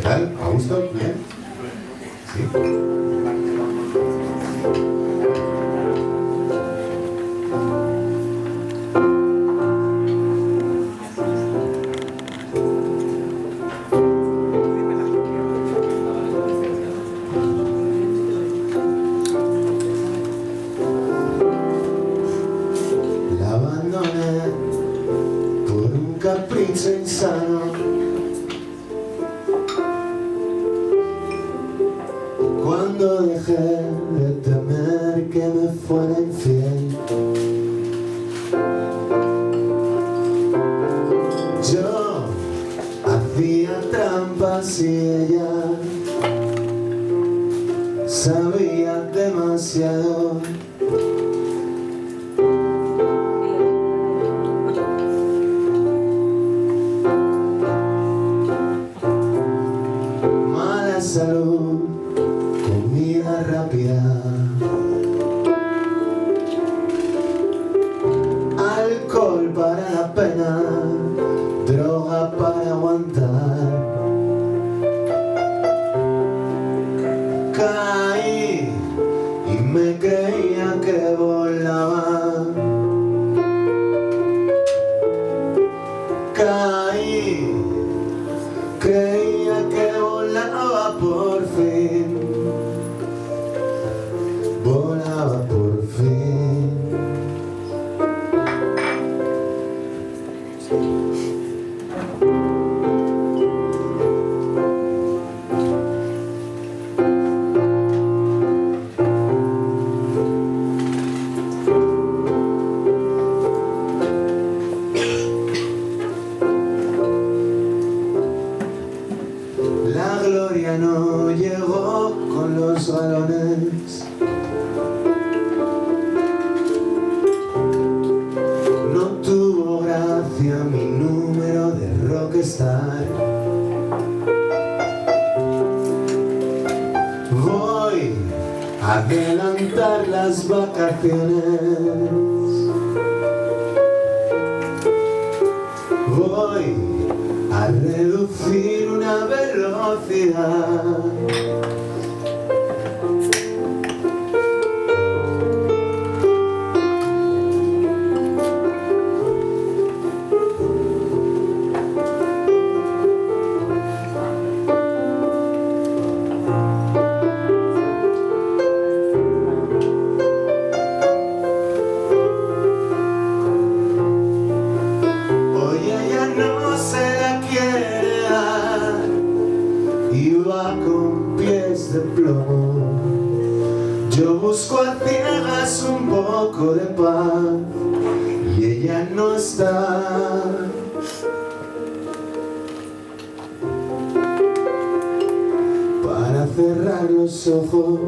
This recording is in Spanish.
tal? ¿A gusto? ¿Bien? ¿Sí? La abandoné por un capricho insano. Cuando dejé de temer que me fuera infiel, yo hacía trampas y ella sabía demasiado. Mala salud, comida rápida, alcohol para la pena, droga para aguantar. Caí y me creía que volaba. Caí, creía que volaba por fin. Volaba por fin. La gloria no llegó con los balones. No tuvo gracia mi número de rockstar. Voy a adelantar las vacaciones. Voy a reducir una velocidad. Iba con pies de plomo. Yo busco a ciegas un poco de paz y ella no está. Para cerrar los ojos